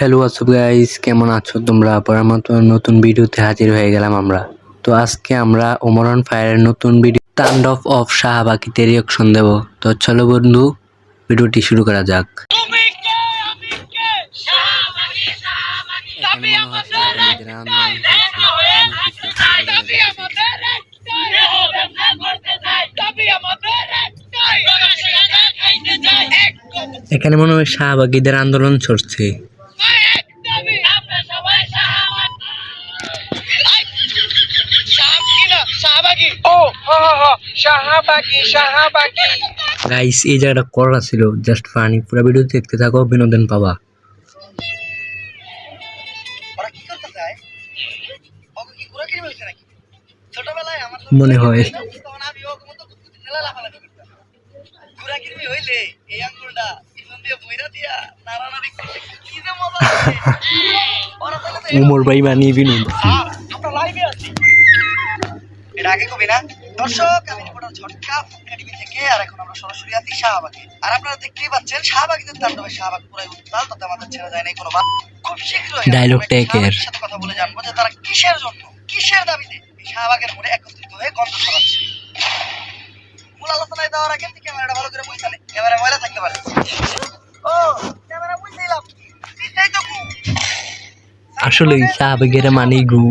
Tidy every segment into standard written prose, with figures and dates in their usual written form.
Hello WhatsApp guys, কেমন আছো তোমরা? পরের মতো নতুন ভিডিওতে হাজির হয়ে গেলাম আমরা। তো আজকে আমরা ওমরন ফায়ারের নতুন ভিডিও তান্ডব অফ শাহবাগীতে রিঅ্যাকশন দেব। তো চলো বন্ধু, ভিডিওটি শুরু করা যাক। এখানে মনে হয় শাহবাগীদের আন্দোলন চলছে, এমন কিছু একটা বোঝা যাচ্ছে। এখানে মনে হয় শাহবাগীদের আন্দোলন চলছে। গাইস, এই জায়গাটা করা ছিল জাস্ট ফানি। পুরো ভিডিও দেখতে থাকো, বিনোদন পাবা। মনে হয় উমর ভাই বানিয়ে বিনোদ। এর আগে কবি না দর্শক, আমি রিপোর্টার ঝটকা টিভি থেকে। আর এখন আমরা সরাসরি আছি শাহবাগে। আর আপনারা দেখতেই পাচ্ছেন শাহবাগীদের তাণ্ডবে শাহবাগ পুরাই উত্তাল, তাতে আমাদের ছেড়ে যায় নাই কোনো বাদ। খুব শীঘ্রই ডায়লগ টেকের সাথে কথা বলে জানবো যে তারা কিসের জন্য, কিসের দাবিতে এই শাহবাগের মোড়ে একত্রিত হয়ে গন্ধ ছড়াচ্ছে। মূল আলোচনায় যাওয়ার আগে ক্যামেরাটা ভালো করে বুঝতে ক্যামেরা ময়লা থাকতে পারে। ও ক্যামেরা বুঝতেইলাম এই তো আসলে শাহবাগের মানে গু।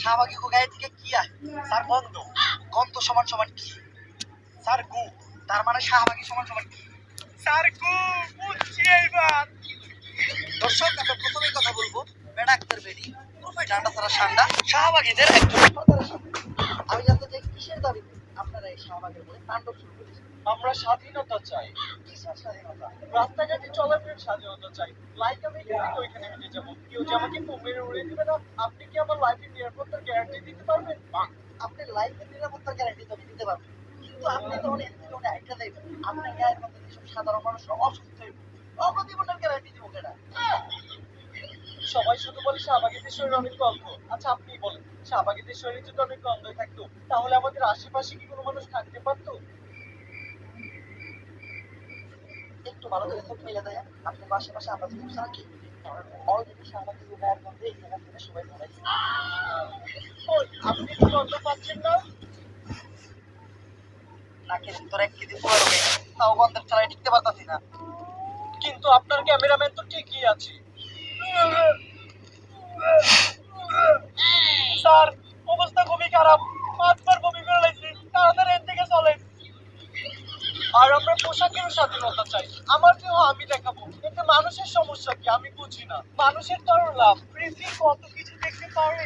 শাহবাগী গো গায়ে থেকে কি আসে স্যার? গন্ধ। গন্ধ সমান সমান কি স্যার? গু। তার মানে শাহবাগী সমান সমান কি স্যার? গু। বুঝছি এইবার। দর্শক, আমরা প্রথমেই কথা বলবো বেডাক্তার বেডি ডান্ডা ছাড়া সান্ডা শাহবাগীদের একজন প্রচারের সাথে। আমি জানতে চাই কিসের দাবিতে আপনারা এই শাহবাগের বলে তাণ্ডব শুরু করেছেন? আমরা স্বাধীনতা চাই। কিসের স্বাধীনতা? রাস্তাঘাটে চলাফেরার স্বাধীনতা চাই। লাইক আমি এখান থেকে ওইখানে হেঁটে যাবো, কেউ যে আমাকে মেরে উড়িয়ে দিবে না। আপনি কি আমার লাইফের নিরাপত্তার গ্যারান্টি দিতে পারবেন? আপনি লাইফের নিরাপত্তার গ্যারান্টি তো দিতে পারবেন, কিন্তু আপনি তো অনেক জীবনে একটা দেবেন। আপনার গায়ের মধ্যে যেসব সাধারণ মানুষরা অসুস্থ হয়ে অবজীবনের গ্যারান্টি দিব কেনা? সবাই শুধু বলে শাহবাগীদের শরীর অনেক গন্ধ। আচ্ছা আপনি বলেন, শাহবাগীদের শরীর যদি অনেক গন্ধই থাকতো, তাহলে আমাদের আশেপাশে কি কোনো মানুষ থাকতে পারতো? একটু ভালো করে চোখ মেলে দেয় আপনার আশেপাশে আমরা যদি থাকি, অলরেডি শাহবাগীর গায়ের গন্ধে এই জায়গা থেকে সবাই মরে গেছে। আপনি কি গন্ধ পাচ্ছেন না? নাকের ভিতরে 1 কেজি পোড়া ঢোকে, তাও গন্ধের চালায় টিকতে পারতাছি না। কিন্তু আপনার ক্যামেরাম্যান তো ঠিকই আছে। স্যার, অবস্থা খুবই খারাপ। 5 বার বমি করে লাগছে। তাড়াতাড়ি এর থেকে চলেন। আর আমরা পোশাকের স্বাধীনতা চাই। আমার দেহ আমি দেখাবো, এতে মানুষের সমস্যা কি আমি বুঝি না। মানুষের তো আরো লাভ, পৃথিবী কত কিছু দেখতে পারে।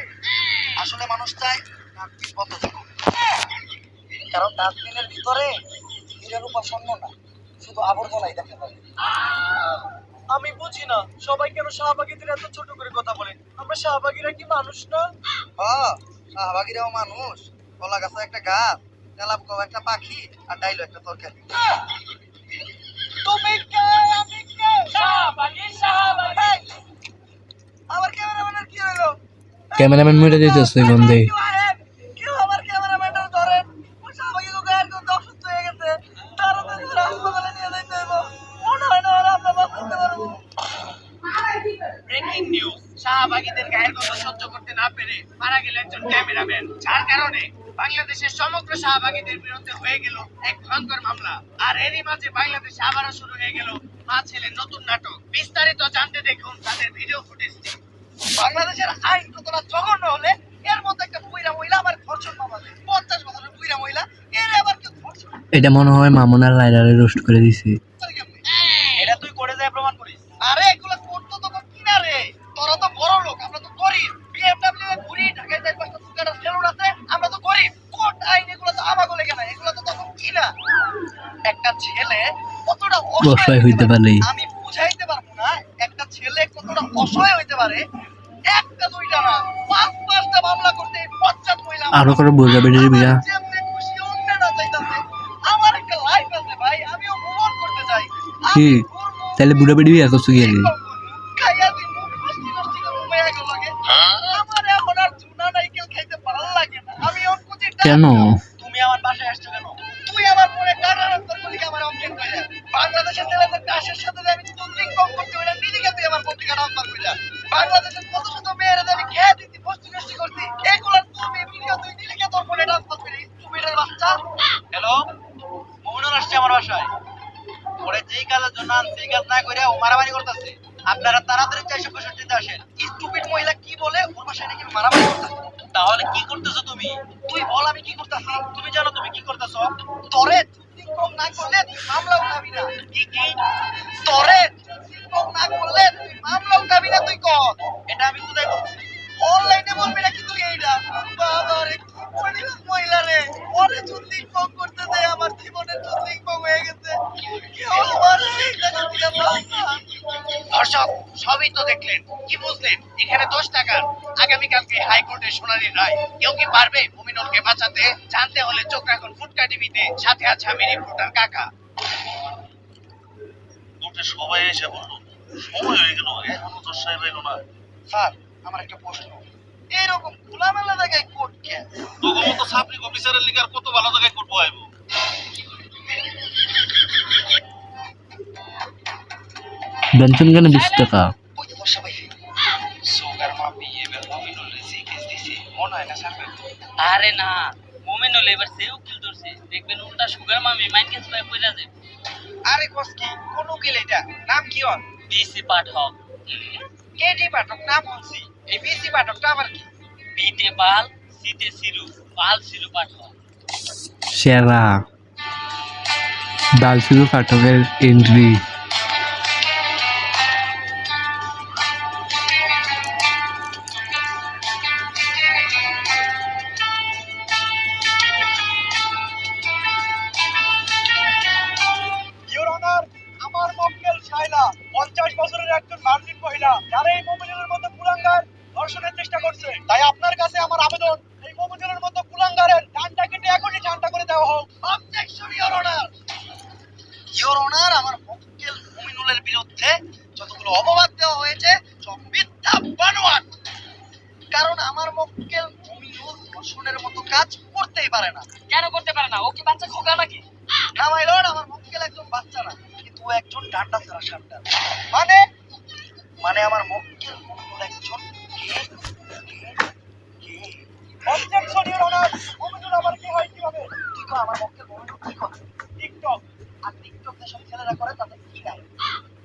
আসলে মানুষ চায় ডাস্টবিন বন্ধ থাকুক, কারণ ডাস্টবিনের ভিতরে হীরার উপাসন্ন না, শুধু আবর্জনাই দেখা পাবে। আমি বুঝি না সবাই কেন শাহবাগীদের এত ছোট করে কথা বলে। আমরা শাহবাগীরা কি মানুষ না? হ্যাঁ, শাহবাগীরাও মানুষ। কলা গাছে একটা গাছ, তেলাপ কও একটা পাখি, আর ডাইলো একটা তরকারি। তুমি কে? আমি কে? শাহবাগী, শাহবাগী। আমার ক্যামেরাম্যানের কি হলো? ক্যামেরাম্যান মরে যেতেছে গন্ধে। কেউ আমার ক্যামেরাম্যানটা ধরেন। ও শাহবাগী গায়ের গন্ধে অসুস্থ হয়ে গেছে। তাড়াতাড়ি করে হাসপাতালে নিয়ে যেতে হবে। মনে হয় না আর আমরা বাঁচতে পারবো। ব্রেকিং নিউজ, শাহবাগীদের গায়ের গন্ধ সহ্য করতে না পেরে মারা গেল একজন ক্যামেরাম্যান। যার কারণে বাংলাদেশের সমগ্র শাহবাগীদের বিরুদ্ধে হয়ে গেল এক ভয়ঙ্কর মামলা। আর এরই মাঝে বাংলাদেশে আবারও শুরু হয়ে গেল মা ছেলের নতুন নাটক। বিস্তারিত জানতে দেখুন তাদের ভিডিও ফুটেজটি। বাংলাদেশের আইন কতটা জঘন্য হলে এর মধ্যে একটা বুইরা মহিলা আবার ধর্ষণ মামলা, 50 বছরের বুইরা মহিলা, এর আবার কেউ ধর্ষণ। এটা মনে হয় মামুনার লাইলারে রোস্ট করে দিছে। এটা তুই করে যায় প্রমাণ করিস। আরে এগুলো করতো তো কিনা রে, তোরা তো বড় লোক, আমরা তো গরিব। বিএমডব্লিউ এ ঘুরি, ঢাকায় যাই 5টা সুগারের সেলুন আছে, আমরা তো গরিব। কোর্ট আইন এগুলো তো আমাগো লেগে না, এগুলো তো তখন কিনা। একটা ছেলে কতটা অসহায় হইতে পারে, আমি বুঝাইতে পারবো না। একটা ছেলে কতটা অসহায় হইতে পারে, একটা দুইটা না 5-5টা মামলা করতে 50 মহিলা আরো করে বোঝাবে দিবিরা। যেমনি খুশি অন্য না চাইতাছে। আমার একটা লাইফ আছে ভাই, আমিও মুভ অন করতে চাই। কি তাহলে বুড়া বেড়ি বিয়া করছো কি আরে? খাইয়া দিন ফাস্টি ফাস্টি করে ঘুমাইয়া গেল লাগে। আমার এখন আর চুনা নাইকেল খাইতে ভালো লাগে না। আমি অঙ্কুতি কেন? তুমি আমার বাসায় আসছো কেন? তুই আমার মনে কাটা রাস্তার বলি আমার অবজেক্ট করে। বাংলাদেশের ছেলেদের কাশের সাথে আমি তুললিং কম করতে হইলে নিজেকে বাংলাদেশের কত শত মেয়েরা আমি খেয়ে দিতি বস্তু নষ্টি করছি এগুলো তুমি ভিডিও তুই দিলে কে তোর ফোনে ডান্স করবি স্টুপিডের বাচ্চা। হ্যালো, মমিনুল আসছে আমার বাসায়। ওরে যেই কাজের জন্য আনছি এই কাজ না করে ও মারামারি করতেছে। আপনারা তাড়াতাড়ি 465 আসেন। স্টুপিড মহিলা কি বলে ওর বাসায় নাকি মারামারি করতেছে। তাহলে কি করতেছো তুমি? তুই বল আমি কি করতেছি। তুমি জানো তুমি কি করতেছো? তোরে চুক্তি কম না করলে তুই মামলা উঠাবি না। কি কি? তোরে চুক্তি কম না করলে তুই মামলা উঠাবি না তুই কর। এটা আমি কোথায় বলছি? অনলাইনে বলবি না কিন্তু এইটা। বাবা রে কি পরিস মহিলা রে। ওরে চুক্তি কম করতে দেয় আমার জীবনের চুক্তি কম হয়ে গেছে। কেউ আমার এই টাকা দিতে পারে না। দর্শক সবই তো দেখলেন, কি বুঝলেন? এখানে 10 টাকার আগামীকালকে হাইকোর্টে শুনানি রায়। কেউ কি পারবে মুমিনুলকে বাঁচাতে? জানতে হলে চোখ রাখুন ফুটকা টিভিতে। সাথে আছে আমি রিপোর্টার কাকা। কোর্টে সবাই এসে বললো সময় হয়ে গেল এখনো তো সাহেব এলো না। স্যার আমার একটা প্রশ্ন, এইরকম খোলামেলা জায়গায় কোর্ট কে? তখন তো সাবরিক অফিসারের লিগার কত ভালো জায়গায় কোর্ট বহাইব। বেঞ্চন কেন 20 টাকা? ওই তো বর্ষা ভাই সুগার মাপি এবার মুমিনুল রেসি কেস দিছে মনে হয় না স্যার। আরে না, মোমেনুল এবার সে উকিল ধরছে, দেখবেন উল্টা সুগার মামি মাইকেল ভাই কইরা যাবে। আরে কস কি কোন উকিল এটা? নাম কি ওর? বিসি পাঠক। কেডি পাঠক নাম শুনছি, এই বিসি পাঠকটা আবার কি? বিতে বাল, সিতে সিরু, বাল সিরু পাঠক। সেরা বালসুরু পাঠকের এন্ট্রি। ইওর অনার, আমার মক্কেল শাইলা 50 বছরের একজন মার্কিন মহিলা যারা এই মুমিনুলের মতো কুলাঙ্গার ধর্ষণের চেষ্টা করছে। তাই আপনার কাছে আমার আবেদন, এই মুমিনুলের মতো কুলাঙ্গারের ডান্ডা কেটে এখনই ঠান্ডা করে দেওয়া হোক। Objection your honour. Your honour, আমার মক্কেল মুমিনুলের বিরুদ্ধে যতগুলো অপবাদ দেওয়া হয়েছে সব মিথ্যা বানোয়াট। কারণ আমার মক্কেল মুমিনুল ধর্ষণের মতো কাজ করতেই পারে না। কেন করতে পারে না? ও কি বাচ্চা খোকা নাকি? না মাই লর্ড, আমার মক্কেল একজন বাচ্চা না, কিন্তু ও একজন ডান্ডা ছাড়া সান্ডা। মানে মানে আমার মক্কেল মুমিনুল একজন অবজেকশন ইওর অনার। মুমিনুল আমার কি হয় কিভাবে? তুই তো আমার মক্কেল মুমিনুল কি করে? টিকটক। আর টিকটক যেসব ছেলেরা করে তাদের কি নাই?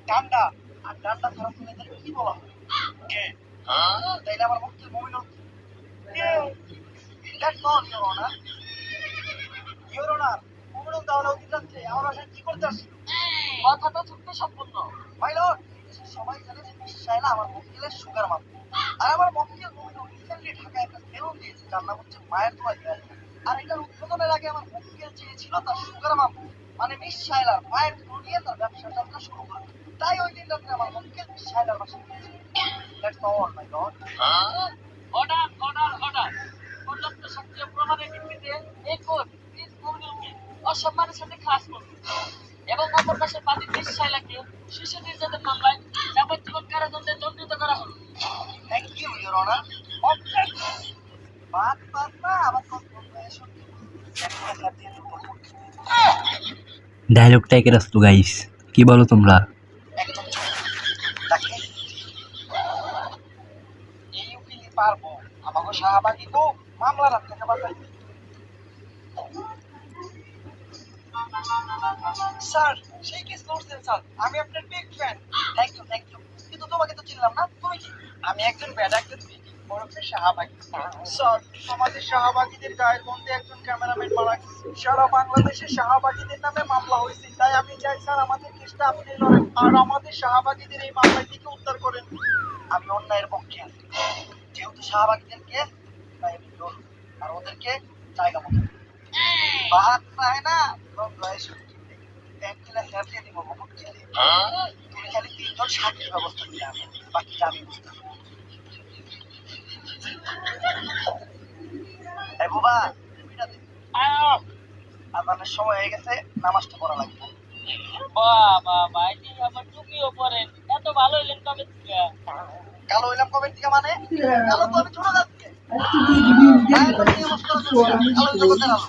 ডান্ডা। আর ডান্ডা ছাড়া ছেলেদের কি বলা হয়? কে? তাইলে আমার মক্কেল মুমিনুল কে? That's all your honour. Your honour, Mominul তাহলে অতীত যাচ্ছে আমার বাসায় কি করতে আসছিল? কথাটা চুক্তি সম্পূর্ণ। মাই লর্ড, সবাই জানে যে মিস শাইলা আমার মক্কেলের সুগার মাপে। আর আমার মক্কেল মুমিনুল রিসেন্টলি ঢাকায় একটা সেলুন দিয়েছে যার নাম হচ্ছে মায়ের দোয়া হেয়ার। আর এটার উদ্বোধনের আগে আমার মক্কেল চেয়েছিল তার সুগার মাপে, মানে মিস শাইলার মায়ের থ্রু নিয়ে তার ব্যবসা যাত্রা শুরু করবে। তাই ওই দিন রাত্রে আমার মক্কেল মিস শাইলার বাসায় গিয়েছিল। That's all my lord. Order order order. পর্যাপ্ত সাক্ষ্য প্রমাণের ভিত্তিতে এই কোর্ট প্লিজ মোমেনুলকে অসম্মানের সাথে খালাস করবে এবং অপর পাশের বাদী মিস শাইলাকে শিশু নির্যাতন মামলায় যাবজ্জীবন কারাদণ্ডে দণ্ডিত করা হলো। Thank you your honour. Objection. বাদ বাদ না আবার কথা বলতে এসো। একটা স্যার দিয়ে দিতে করতে। ডায়লগটা একে রাস্তো গাইস, কি বলো তোমরা? একদম চুপ। তাকে এই উকিলই পারবো আমাকে শাহবাগী গো মামলা রাখতে বাঁচাইতে। স্যার সেই কেস লড়ছেন স্যার, আমি আপনার big fan. Thank you thank you. কিন্তু তোমাকে তো চিনলাম না, তুমি কি? আমি একজন ব্যাড একজন বরফের শাহবাগী। স্যার আমাদের শাহবাগীদের গায়ের বন্ধে একজন ক্যামেরাম্যান মারা গেছে। সারা বাংলাদেশে শাহবাগীদের নামে মামলা হয়েছে, তাই আমি চাই স্যার আমাদের কেসটা আপনি লড়েন আর আমাদের শাহবাগীদের এই মামলা থেকে উদ্ধার করেন। আমি অন্যায়ের পক্ষে আছি, যেহেতু শাহবাগীদের কেস তাই আমি লড়ব আর ওদেরকে জায়গা মতো বাদ পায় না ব্যাংকিলা হেরতে দিব বহুত ছেলে। তুমি খালি 3 জন সাক্ষীর ব্যবস্থা দিলে আমি বাকিটা আমি বুঝতে পারবো। এই বুবা তুমিটা দে। আজানের সময় হয়ে গেছে, নামাজটা পড়া লাগবে। বাবা ভাইটি আবার টুপিও পরেন, এত ভালো হইলেন কবে থেকে? কালো হইলাম কবে থেকে? মানে কালো তো আমি ছোট যাচ্ছে গায়ের বাড়ি নিয়ে নমস্কার করছি না। কালো হইতে কোথায় আলো?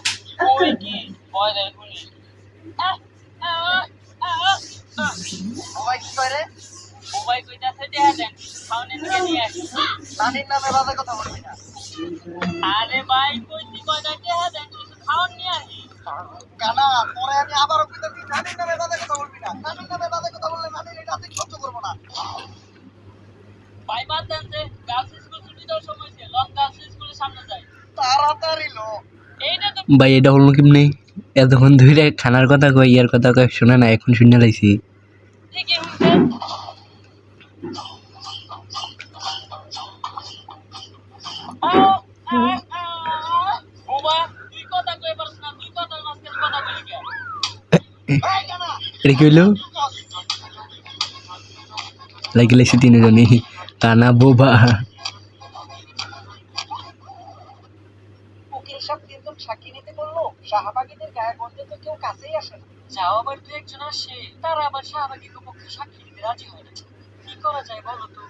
ওই কি ভয় দেয় শুনি। বুবাই কি কয় রে? ভাই কইতাছে টেহা দেন খাওয়ানোর দিকে নিয়ে আসি। নানির নামে বাজে কথা বলবি না। আরে ভাই কইছি কয়টা টেহা দেন কিছু খাওয়ান নিয়ে আসি। কানা পরে আমি আবারও কইতাছি নানির নামে বাজে কথা বলবি না। নানির নামে বাজে কথা বললে নানির এটা আমি সহ্য করবো না। ভাই বাদ দেন যে গার্লস স্কুল ছুটি দেওয়ার সময় হয়েছে, লং গার্লস স্কুলের সামনে যাই। তাড়াতাড়ি লো। এইটা তো ভাই এটা হলো কেমনে? এতক্ষণ ধরে খানার কথা কই ইয়ার কথা কই শুনে না, এখন শুনে লাইছি। ঠিকই হইছে। বাবা তুই কথা কই পারছ না, তুই কথার মাঝখানে কথা বলি কে? এই কানা এটা কি হইলো? লাগি লাইছি তিনজনই, কানা বোবা। উকিল সাহেব তিনজন সাক্ষী নিতে বললো, শাহবাগীদের গায়ে গন্ধে তো কেউ কাছেই আসে না। যাও আবার দু একজন আসে, তারা আবার শাহবাগীর পক্ষে সাক্ষী দিতে রাজি হয় না। কি করা যায় বলো তো?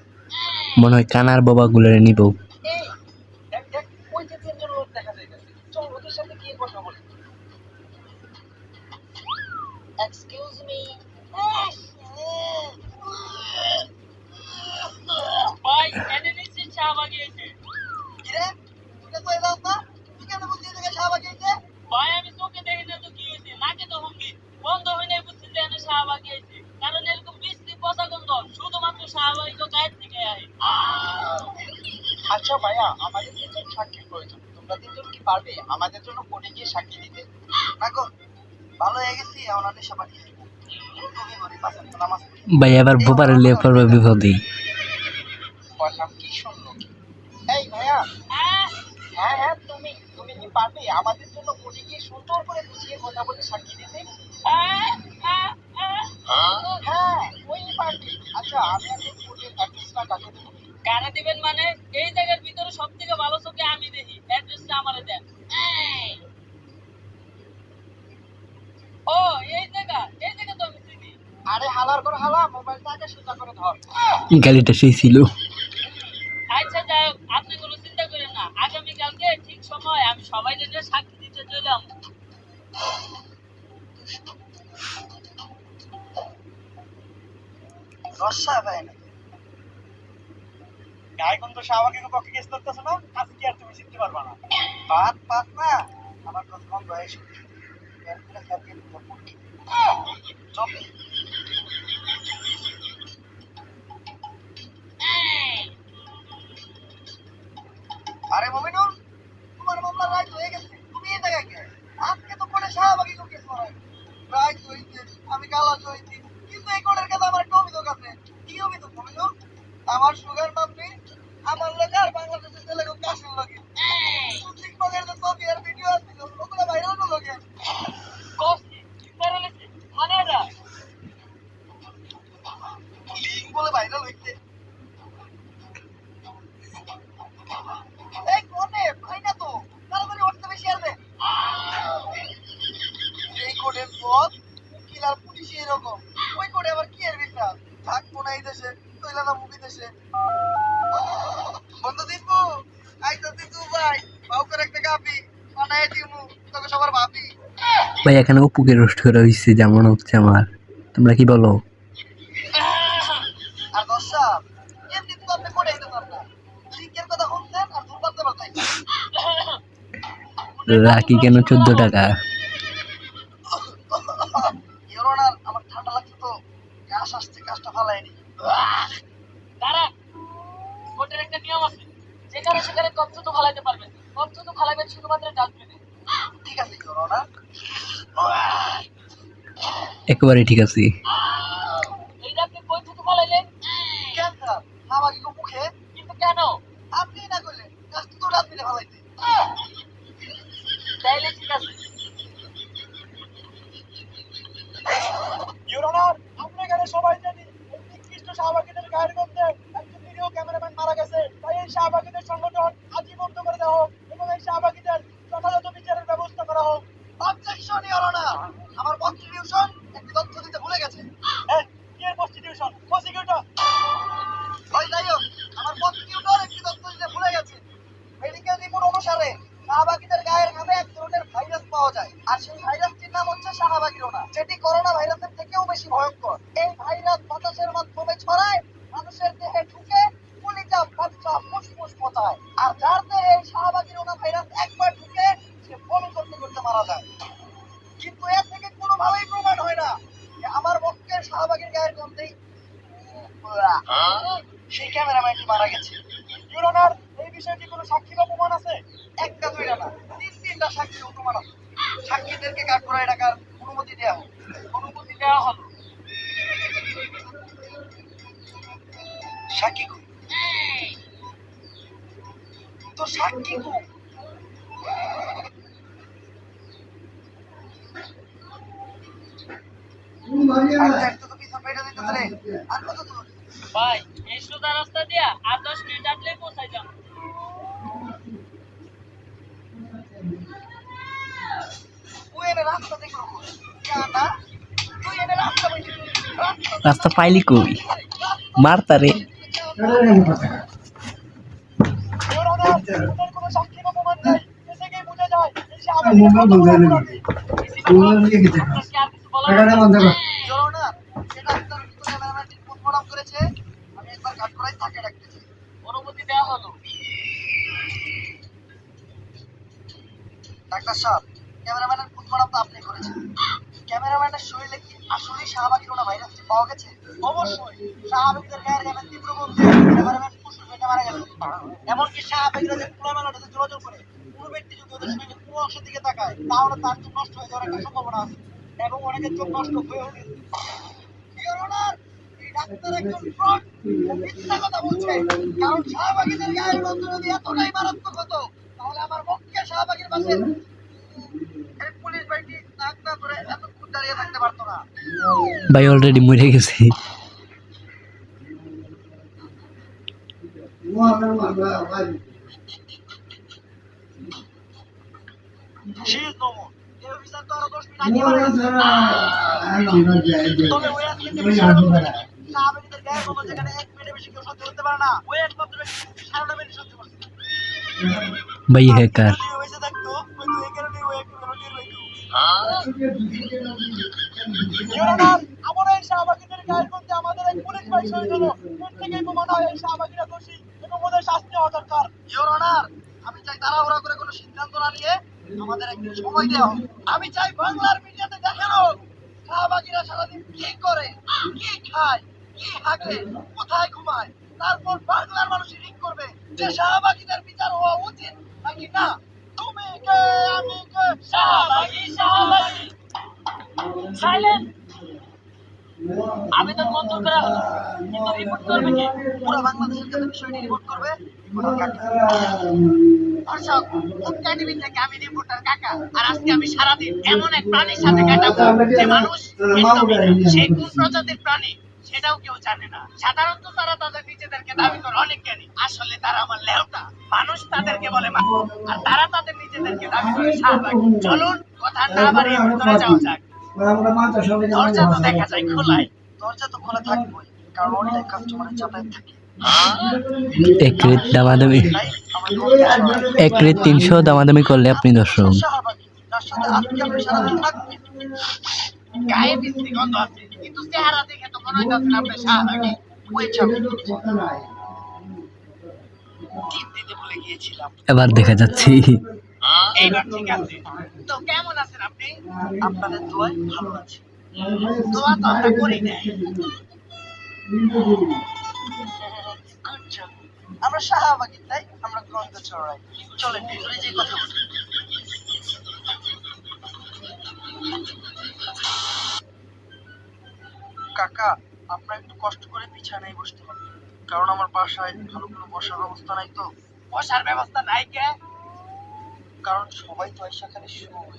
মনে হয় কানার বাবা গুলোরে নিব। এই দেখ দেখ ওই যে তিনজন লোক দেখা যাইতেছে, চল ওদের সাথে গিয়ে কথা বলি। Excuse me. ভাই এনে নিচে শাহবাগী এসে। কিরে তুই তো এলাম না, তুই কেন বলছিস এই জায়গায় শাহবাগী আছে? ভাই আমি চোখে দেখি না তো কি হয়েছে, নাকে তো হুমকি বন্ধ হয়ে নাই বুঝছি যে এনে শাহবাগী এসে। কারণ এরকম বৃষ্টি পচা গন্ধ শুধুমাত্র শাহবাগী তো গায়ের থেকে আহে। আচ্ছা ভাইয়া, আমাদের তিনজন সাক্ষীর প্রয়োজন, তোমরা তিনজন কি পারবে আমাদের জন্য কোর্টে গিয়ে সাক্ষী দিতে? না গো, ভালো হয়ে গেছি, এখন আর নেশা পানি খাইবো। তুমি বলি পাঁচ ওয়াক্ত নামাজ পড়ি। ভাই এবার বোবার লিয়ে পড়বে বিপদে। বললাম কি শুনলো? এই ভাইয়া, আহ, হ্যাঁ হ্যাঁ তুমি তুমি কি পারবে আমাদের জন্য কোর্টে গিয়ে সুন্দর করে বুঝিয়ে কথা বলে সাক্ষী দিতে? আহ, আহ, আহ। হ্যাঁ ওই পারবে। আচ্ছা আমি এখন কোর্টের অ্যাড্রেসটা কাকে দেবো? কারা দিবেন মানে? এই জায়গার ভিতরে সব থেকে ভালো চোখে আমি দেখি, অ্যাড্রেসটা আমারে দেন। ও এই জায়গা তো আমি চিনি। আরে হালার করে হালা, মোবাইলটা আগে সোজা করে ধর। গাড়িটা সেই ছিল। আচ্ছা যাই হোক, আপনি কোনো চিন্তা করেন না, আগামীকালকে ঠিক সময় আমি সবাই জন্য সাক্ষী দিতে চলে আসবো। রসা ভাই না গায়ে কিন্তু শাহবাগীর পক্ষে কেস করতেছ না, আজকে আর তুমি জিততে পারবা না। বাদ পাত না, আমার কথা কম বয়স চল। আরে মমিনুল, তোমার মামলা রাইট হয়ে গেছে, তুমি এই জায়গায় কে? আজকে তো কোর্টে শাহবাগী কেস করাই রাইট হয়েছে, আমি গালাজ হয়েছি, কিন্তু এই কোর্টের কাছে আমার একটা অভিযোগ আছে। কি অভিযোগ মমিনুল? আমার সুগার মাপনি আমার লোক আর বাংলাদেশের ছেলে কাশের লোকে মুসলিম মগের যে ছবি আর ভিডিও আছে ওগুলো ভাইরাল হলো লোকে। কষ্টি প্যারালিসি মানে এটা লিঙ্ক বলে ভাইরাল হইছে। এই কোনে ভাই না তো, তাড়াতাড়ি হোয়াটসঅ্যাপে শেয়ার দে। এই কোডের পথ উকিল আর পুলিশ এরকম, ওই কোডে আবার কি এর বিচার? থাকবো না এই দেশে, তৈলা না মুভি দেশে। বন্ধু দিপু, আইতাছি দুবাই, বাউকের একটা গাবি বানায় দিমু, তোকে সবার ভাবি। ভাই এখানে অপুকে রোস্ট করা হয়েছে যেমন হচ্ছে আমার, তোমরা কি বলো? আর দশা এমনি তো আপনি কোডে আইতে পারবেন, লিঙ্কের কথা শুনছেন আর ধূপপাত্র বাতাই। রাখি কেন 14 টাকা? ইউরোনার আমার ঠান্ডা লাগছে তো, গ্যাস আসছে, গ্যাসটা ফালাইনি। তারা কোর্টের একটা নিয়ম আছে, যেখানে সেখানে তথ্য তো ফালাইতে পারবেন, তথ্য তো ফালাইবেন শুধুমাত্র ডাস্টবিনে। ঠিক আছে ইউরোনার। একেবারে ঠিক আছে। এইটা আপনি কই থেকে ফালাইলেন? কেন স্যার, শাহবাগী কো মুখে? কিন্তু কেন? আপনি না করলেন, গাছটা তো ডাস্টবিনে ফালাইতে। তাইলে ঠিক আছে। ইউরোনার, আমরা এখানে সবাই জানি এই নিকৃষ্ট শাহবাগীদের গায়ের গন্ধে একজন ভিডিও ক্যামেরাম্যান মারা গেছে, তাই এই শাহবাগীদের সংগঠন আজই বন্ধ করে দেওয়া হোক এবং এই শাহবাগীদের যথাযথ বিচারের ব্যবস্থা করা হোক। অবজেকশন ইউরোনার, আমার প্রসিকিউশন একটি তথ্য দিতে ভুলে গেছে। হ্যাঁ, কি এর প্রসিকিউশন? প্রসিকিউটর ওই যাই হোক, আমার প্রসিকিউটর একটি তথ্য দিতে ভুলে গেছে। মেডিকেল রিপোর্ট অনুসারে শাহবাগীদের গায়ের ঘামে এক ধরনের ভাইরাস পাওয়া যায়, আর সেই ভাইরাসটির নাম হচ্ছে শাহবাগীরোনা, যেটি করোনা ভাইরাসের থেকেও বেশি ভয়ঙ্কর। এই ভাইরাস বাতাসের মাধ্যমে ছড়ায় সেই ক্যামেরাম্যানটি মারা গেছে। ইউর অনার, এই বিষয়টি কোনো সাক্ষী বা প্রমাণ আছে? একটা দুইটা না, তিনটা সাক্ষী ও প্রমাণ আছে। সাক্ষীদেরকে কাঠগড়ায় রাখার অনুমতি দেওয়া হোক। অনুমতি দেওয়া হলো। সাক্ষী কই? তো সাক্ষী কই? তো পিছন পেটে দিতেছে রে। আর কত দূর? ভাই এই সোজা রাস্তা দিয়া আর 10 মিনিট হাঁটলেই পৌঁছাই যাবো। তুই এনে রাস্তা দেখলো কই? না, তুই এনে রাস্তা পাইলি কই? রাস্তা পাইলি কই? মারতা রে। ইউর অনার, ওদের কোনো সাক্ষী বা প্রমাণ নেই। এ থেকেই বোঝা যায় এই শাহবাগীরা কত বড় অপরাধী। আপনার কি আর কিছু বলার আছে? ইউর অনার, সে ডাক্তার কিন্তু ক্যামেরাম্যানটি পোস্টমর্টম করেছে। আমি একবার কাঠগড়ায় তাকে ডাকতে চাই। অনুমতি দেওয়া হলো। ডাক্তার সাহেব, ক্যামেরাম্যানের পোস্টমর্টম তো আপনি করেছেন। ক্যামেরাম্যানের শরীরে কি আসলেই শাহবাগী করোনা ভাইরাসটি পাওয়া গেছে? অবশ্যই। শাহবাগীদের গায়ের র্যাবের তীব্র গন্ধে ক্যামেরাম্যান ফুসফুস ফেটে মারা গেছে। এমনকি শাহবাগীরা যে খোলামেলা সাথে যোগাযোগ করে কোনো ব্যক্তি যদি ওদের শরীরের কোনো অংশের দিকে তাকায় তাহলে তার চোখ নষ্ট হয়ে যাওয়ার একটা সম্ভাবনা আছে এবং অনেকের চোখ নষ্ট হয়েও গেছে। ইউর অনার, এই ডাক্তার একজন ফ্রড ও মিথ্যা কথা বলছে। কারণ শাহবাগীদের গায়ের গন্ধ যদি এতটাই মারাত্মক হতো তাহলে আমার পক্ষে শাহবাগীর পাশে এই পুলিশ বাহিনী নাক না করে এতক্ষণ দাঁড়িয়ে থাকতে পারতো না। ভাই অলরেডি মরে গেছে। She is no more. এই অফিসার তো আরো 10 মিনিট আগে মারা গেছে। তবে ওই আজকে বিষয়টা বলতে কি? শাহবাগীদের গায়ের গন্ধ যেখানে 1 মিনিটের বেশি কেউ সহ্য করতে পারে না, ওই একমাত্র ব্যক্তি 7 মিনিট সহ্য করছে। ভাই হ্যাকার। যদি ও বেঁচে থাকতো, হয়তো এই কারণেই ও একটু কেন টের পাইতো। ইউর অনার, আমরা এই শাহবাগীদের গায়ের গন্ধে আমাদের এক পুলিশ ভাই শহীদ হলো। এর থেকেই প্রমাণ হয় এই শাহবাগীরা দোষী এবং ওদের শাস্তি হওয়া দরকার। ইউর অনার, আমি চাই তাড়াহুড়া করে কোনো সিদ্ধান্ত না নিয়ে আমাদের একটু সময় দেওয়া হোক। আমি চাই বাংলার মিডিয়াতে দেখানো হোক শাহবাগীরা সারাদিন কি করে, কি খায়, কি হাঁকে, কোথায় ঘুমায়। তারপর বাংলার মানুষ ঠিক করবে যে শাহবাগীদের বিচার হওয়া উচিত নাকি না। তুমি কে, আমি কে? শাহবাগী শাহবাগী। সাইলেন্ট। আবেদন মঞ্জুর করা হলো, কিন্তু রিপোর্ট করবে কে? পুরো বাংলাদেশের কাছে বিষয়টি রিপোর্ট করবে ওনার কাকা। দর্শক, উৎকাই টিভি থেকে আমি রিপোর্টার কাকা। আর আজকে আমি সারাদিন এমন এক প্রাণীর সাথে কাটাবো যে মানুষ একদমই না। সে কোন প্রজাতির প্রাণী সেটাও কেউ জানে না। সাধারণত তারা তাদের নিজেদেরকে দাবি করে অনেক জ্ঞানী, আসলে তারা আমার লেউটা। মানুষ তাদেরকে বলে মা, আর তারা তাদের নিজেদেরকে দাবি করে শাহবাগী। চলুন কথা না বাড়িয়ে ভিতরে যাওয়া যাক। দরজা তো দেখা যায় খোলাই। দরজা তো খোলা থাকবেই, কারণ অনেক কাস্টমারের যাতায়াত থাকে। এক রেট দামাদামি, তাই আমার দরজা 1 রেট 300 দামাদামি করলে আপনি দর্শক। শাহবাগী, তার সাথে আপনি কি আপনি সারাদিন থাকবেন? গায়ে বিশ্রী গন্ধ আছে, কিন্তু চেহারা দেখে তো মনে হইতাছে না আপনি শাহবাগী। ওয়েট টিপ দিতে ভুলে গিয়েছিলাম। এবার দেখা যাচ্ছে। এইবার ঠিক আছে। তো কেমন আছেন আপনি? আপনাদের দোয়ায় ভালো আছি। দোয়া তো আমরা করি না। আমরা শাহবাগী, তাই আমরা গন্ধ ছড়াই। চলেন ভিতরে যে কথা বলি। কাকা, আপনার একটু কষ্ট করে বিছানায় বসতে হবে, কারণ আমার বাসায় ভালো কোনো বসার ব্যবস্থা নাই। তো বসার ব্যবস্থা নাই কে? কারণ সবাই তো এসে খালি শুয়ে।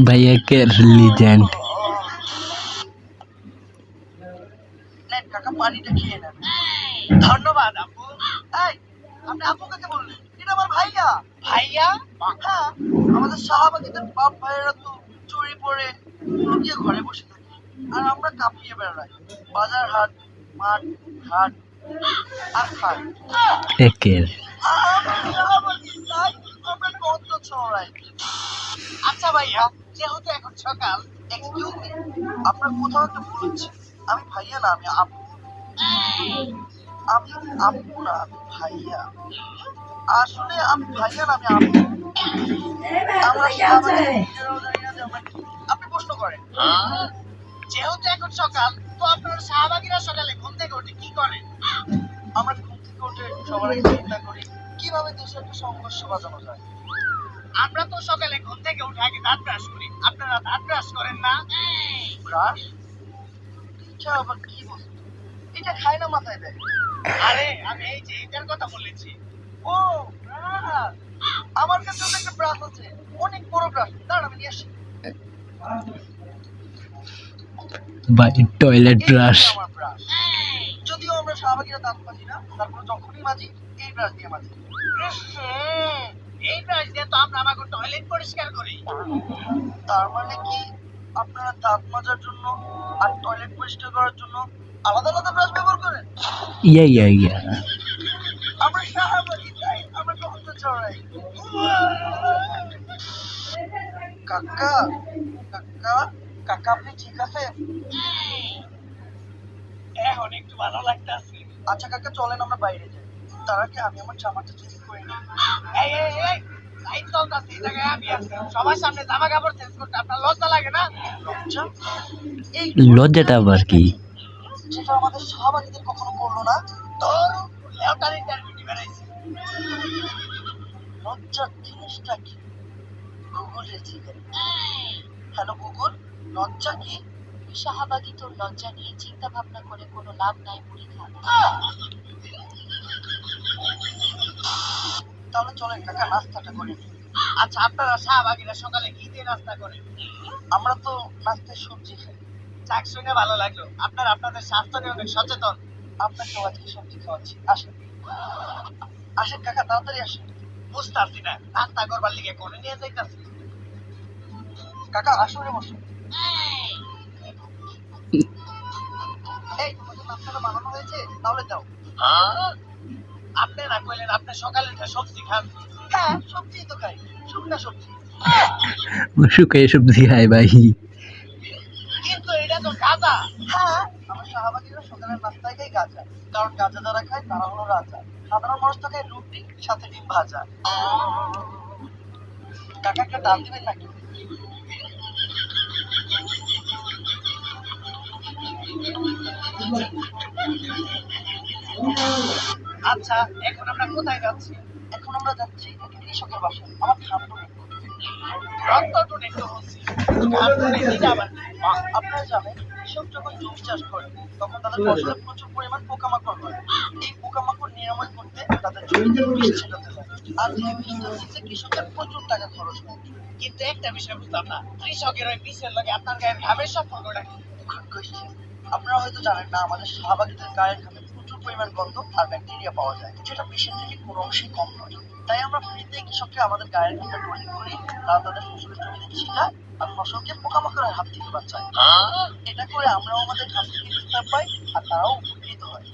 ভাই একের লিজেন্ড। নেন কাকা, পানিটা খেয়ে নেন। ধন্যবাদ আপু। এই, আপনি আপু কাকে বললেন? এটা আমার ভাইয়া। ভাইয়া? হ্যাঁ, আমাদের শাহবাগীদের বাপ ভাইয়েরা তো চুরি পরে লুকিয়ে ঘরে বসে থাকে, আর আমরা কাঁপিয়ে বেড়াই বাজার হাট, মাঠ ঘাট আর খাই। একের আমরা শাহবাগী, তাই আমরা গন্ধ ছড়াই। আচ্ছা ভাইয়া, যেহেতু এখন সকাল, এক্সকিউজ মি, আপনার কোথাও একটা ভুল হচ্ছে। আমি ভাইয়া না, আমি আপু। আমি আপু না, আমি ভাইয়া। আসলে আমি ভাইয়া না, আমি আপু। আমরা শাহবাগী নিজেরাও জানি না যে আমরা কি। আপনি প্রশ্ন করেন। যেহেতু এখন সকাল, তো আপনারা শাহবাগীরা সকালে ঘুম থেকে উঠে আমরা ঘুম থেকে উঠে সবার আগে চিন্তা করি কিভাবে দেশে একটা সংঘর্ষ বাজানো যায়। আমরা তো সকালে ঘুম থেকে উঠে আগে দাঁত ব্রাশ করি, আপনারা দাঁত ব্রাশ করেন না? ব্রাশ? এটা আবার কি বস্তু? এটা খায় না মাথায় দেয়? আরে আমি এই যে এটার কথা বলেছি। ও ব্রাশ! আমার কাছে একটা ব্রাশ আছে, অনেক বড় ব্রাশ। দাঁড়ান আমি নিয়ে আসি। বা টয়লেট ব্রাশ। এই আমার ব্রাশ। যদিও আমরা শাহবাগীরা দাঁত মাজি না, তারপর যখনই মাজি এই ব্রাশ দিয়ে মাজি। এই ব্রাশ দিয়ে তো আমরা আমাকে টয়লেট পরিষ্কার করি। তার মানে কি আপনারা দাঁত মাজার জন্য আর টয়লেট পরিষ্কার করার জন্য আলাদা আলাদা ব্রাশ ব্যবহার করেন? ইয়া আমরা শাহবাগী তাই আমরা কখন তো চড়াই। কাকা কাকা কাকা আপনি ঠিক আছেন? এখন একটু ভালো লাগতেছে। আচ্ছা কাকা চলেন আমরা বাইরে যাই। তার আগে আমি আমার জামাটা চেঞ্জ করে নিই। এই এই এই লাইট জ্বলতাছে, এই জায়গায় আমি আছি। সবার সামনে জামা কাপড় চেঞ্জ করতে আপনার লজ্জা লাগে না? লজ্জা? এই লজ্জাটা আবার কি? যেটা আমাদের শাহবাগীদের কখনো করলো না। তোর লেউটার ইন্টারভিউ দিবে রাইছি। লজ্জার জিনিসটা কি? গুগল রেখে হ্যালো গুগল, লজ্জা কি? শাহবাগী তোর লজ্জা নিয়ে চিন্তা ভাবনা করে কোনো লাভ নাই মুড়ি খান। তাহলে চলেন কাকা নাস্তাটা করে নিই। আচ্ছা আপনারা শাহবাগীরা সকালে কি দিয়ে নাস্তা করেন? আমরা তো নাস্তায় সবজি খাই। যাক শুনে ভালো লাগলো, আপনারা আপনাদের স্বাস্থ্য নিয়ে অনেক সচেতন। আপনাকে আজকে সবজি খাওয়াচ্ছি, আসেন আসেন কাকা তাড়াতাড়ি আসেন। বুঝতেছি না নাস্তা করবার লিগে কোনে নিয়ে যাইতাছি। কাকা আসলে বসুন। এই তোমাদের নাস্তাটা বানানো হয়েছে, তাহলে দাও। আপনি না কইলেন আপনি সকালে উঠে সবজি খান? হ্যাঁ সবজি তো খাই, শুকনা সবজি। শুকায় সবজি খায় ভাই। কিন্তু এটা তো গাঁজা। হ্যাঁ আমরা শাহবাগীরা সকালের নাস্তায় খাই গাঁজা, কারণ গাঁজা যারা খায় তারা হলো রাজা। সাধারণ মানুষ তো খায় রুটি সাথে ডিম ভাজা। কাকা একটা ডাল দিবেন নাকি? আচ্ছা এখন আমরা কোথায় যাচ্ছি? এখন আমরা যাচ্ছি একটা কৃষকের বাসায়। আমার খাদ্য রক্তটুন একটু হচ্ছে। গান করে কি যাবেন? আপনারা জানেন কৃষক যখন জমি চাষ করে তখন তাদের ফসলে প্রচুর পরিমাণ পোকামাকড় হয়। এই পোকামাকড় নিরাময় করতে তাদের জমিতে বিষ ছিটাতে হয়, আর এই বিষটা দিতে কৃষকের প্রচুর টাকা খরচ হয়। কিন্তু একটা বিষয় বুঝলাম না, কৃষকের ওই বিষের লগে আপনার গায়ের ঘামের সম্পর্কটা কি? Good question. আপনারা হয়তো জানেন না আমাদের শাহবাগীদের গায়ের ঘামে প্রচুর পরিমাণ গন্ধ আর ব্যাকটেরিয়া পাওয়া যায়, যেটা বিষের থেকে কোনো অংশেই কম নয়। তাই আমরা ফ্রিতে কৃষককে আমাদের গায়ের ঘামটা টোনিং করি, তারা তাদের ফসলের জমিতে ছিটায় আর ফসলকে পোকামাকড়ের হাত থেকে বাঁচায়। এটা করে আমরাও আমাদের ঘাম থেকে নিস্তার পাই আর তারাও উপকৃত হয়।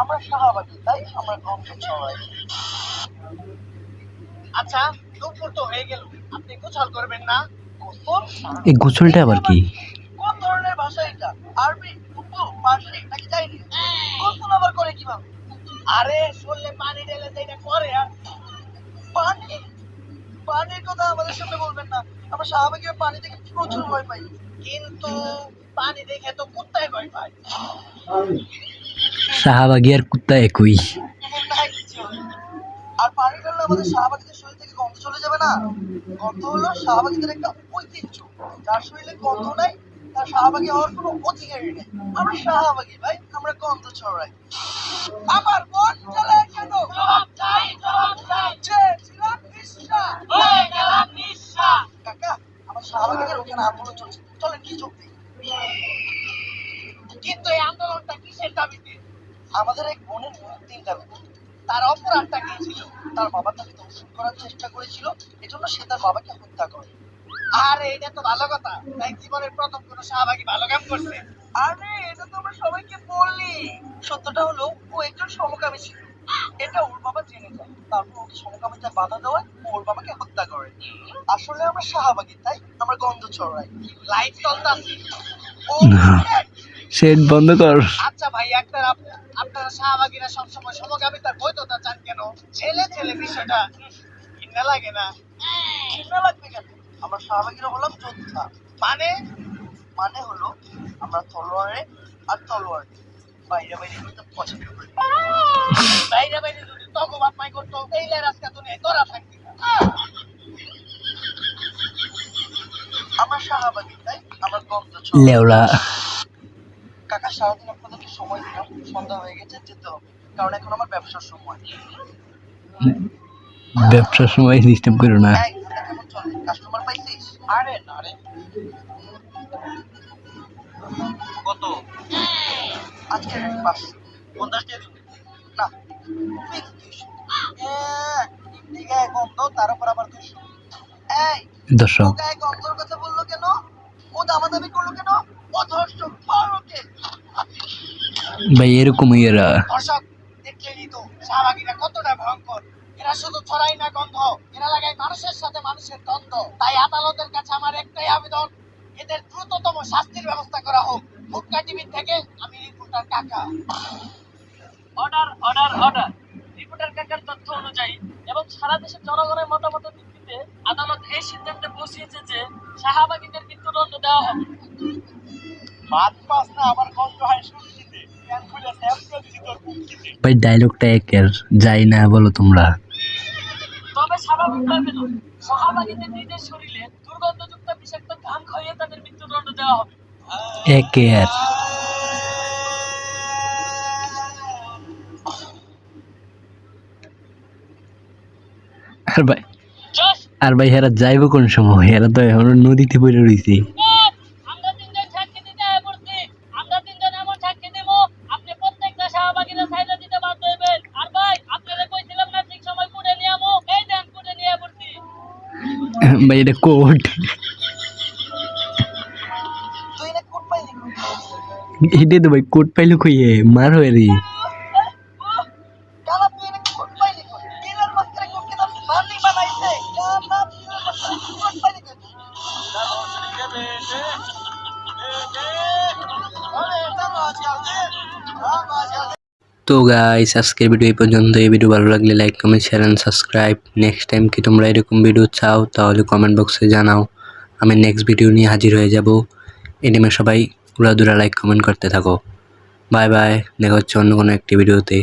আমরা শাহবাগী তাই আমরা গন্ধ ছড়াই। আচ্ছা দুপুর তো হয়ে গেল, আপনি গোসল করবেন না? গোসল? এই গোসলটা আবার কি? কোন ধরনের ভাষা এটা? আরবি, উর্দু, ফার্সি নাকি চাইনিজ? গোসল আবার করে কিভাবে? আরে শরীরে পানি ঢেলে যেটা করে আর পানি? পানির কথা আমাদের সামনে বলবেন না, আমরা শাহবাগীরা পানি থেকে প্রচুর ভয় পাই। কিন্তু পানি দেখে তো কুত্তায় ভয় পায়। শাহবাগী আর কুত্তা একই। না কিছু হবে না। আর পানি ঢাললে আমাদের শাহবাগীদের শরীর থেকে গন্ধ চলে যাবে না? গন্ধ হলো শাহবাগীদের একটা ঐতিহ্য। যার শরীরে গন্ধ নাই তার শাহবাগী হওয়ার কোনো অধিকারই নেই। আমরা শাহবাগী ভাই, আমরা গন্ধ ছড়াই। আবার মন চলে কেন? জবাব চাই, জবাব চাই। চেয়েছিলাম নিঃশ্বাস। হয়ে গেলাম নিঃশ্বাস। কাকা আমার শাহবাগীদের ওখানে আন্দোলন চলছে, চলেন কি যোগ দিই। কিন্তু এই আন্দোলনটা কিসের দাবিতে? আমাদের এক বোনের মুক্তির দাবিতে। তার অপরাধটা কি ছিল? তার বাবা তাকে ধর্ষণ করার চেষ্টা করেছিল, এজন্য সে তার বাবাকে হত্যা করে। আরে এটা তো ভালো কথা, তাই জীবনের প্রথম কোন শাহবাগী ভালো কাম করছে। আরে এটা তো আমরা সবাইকে বললি। সত্যটা হলো ও একজন সমকামী ছিল, এটা ওর বাবা জেনে যায়, তারপর ওকে সমকামিতায় বাধা দেওয়ায় ও ওর বাবাকে হত্যা করে। আসলে আমরা শাহবাগী তাই আমরা গন্ধ ছড়াই। লাইট চলতাছে। ও সেট বন্ধ কর। আচ্ছা ভাই আপনারা শাহবাগীরা সবসময় সমকামিতার বৈধতা চান কেন? ছেলে ছেলে বিষয়টা ঘৃণা লাগে না? ঘৃণা লাগবে কেন? আমরা শাহবাগীরা হলাম যোদ্ধা। মানে মানে হলো আমরা তলোয়ারে আর তলোয়ার বাইরে বাইরে করতে পছন্দ করি। বাইরে বাইরে যদি তখন বাপমাই করতো এইলে রাস্তা তো নেই তোরা থাকবি না। আমার শাহবাগী তাই আমার গন্ধ ছোট। লেওড়া কাকা সারাদিন আপনাদেরকে সময় দিলাম, সন্ধ্যা হয়ে গেছে, যেতে হবে, কারণ এখন আমার ব্যবসার সময়। ব্যবসার সময় ডিস্টার্ব করো না। এই, ধান্দা কেমন চলে? কাস্টমার পাইছিস? আরে না রে। কত? আজকে 500। 50 টাকা দিবি? না, fix 200। এমনি গায়ে গন্ধ, তার উপর আবার 200। এই, ও দর্শক গায়ে গন্ধর কথা বললো কেন? ও দামাদামি করলো কেন? অধর্ষ ফারুকে। ভাই এরকমই এরা। দর্শক দেখলেনই তো শাহবাগীরা কতটা ভয়ঙ্কর। এরা শুধু ছড়াই না গন্ধ, এরা লাগায় মানুষের সাথে মানুষের দ্বন্দ্ব। তাই আদালতের কাছে আমার একটাই আবেদন, এদের দ্রুততম শাস্তির ব্যবস্থা করা হোক। ভুক্কা টিভি থেকে আমি রিপোর্টার কাকা। Order order order. রিপোর্টার কাকার তথ্য অনুযায়ী এবং সারা দেশের জনগণের মতামতের ভিত্তিতে আদালত এই সিদ্ধান্তে পৌঁছেছে যে শাহবাগীদের মৃত্যুদণ্ড দেওয়া হবে। মাত পাস না আমার গন্ধ হয় শুনছিতে, ক্যান খুলে স্যাম্পল দিছি তোর বুকিতে। ভাই ডায়লগটা একের যাই না বলো তোমরা। তবে স্বাভাবিকভাবে নয়, শাহবাগীদের নিজের শরীরে দুর্গন্ধযুক্ত বিষাক্ত ঘাম খাইয়ে তাদের মৃত্যুদণ্ড দেওয়া হবে। একের জশ, আর ভাই হেরা যাইবো কোন সময়? হেরা তো এখন নদীতে পড়ে রইছে। আমরা তিনজন সাক্ষী দিতে পড়ছি। আমরা তিনজন এমন সাক্ষী দেব, আপনি প্রত্যেকটা শাহবাগীরা সাইডে দিতে বাধ্য হইবেন। আর ভাই, আপনারা কইছিলাম না ঠিক সময় কুড়ে নিয়ে আমো, এই দেন কুড়ে নিয়ে পড়ছি। ভাই এটা কোট, তুই না কোট পাইলি? এটা তো ভাই কোট পাইলো কইয়ে মার হয়ে রে। কালা তুই না কোট পাইলি? কিলার মাস্টার কোট কে দাম বানি বানাইছে। কালা তুই কোট পাইলি? তো গাইস আজকের ভিডিও এই পর্যন্ত। এই ভিডিও ভালো লাগলে like comment share and subscribe. Next time কি তোমরা এরকম ভিডিও চাও তাহলে কমেন্ট বক্সে জানাও, আমি নেক্সট ভিডিও নিয়ে হাজির হয়ে যাব। এনিমে সবাই উড়াদুরা লাইক কমেন্ট করতে থাকো। বাই বাই, দেখা হচ্ছে অন্য কোনো একটি ভিডিওতে।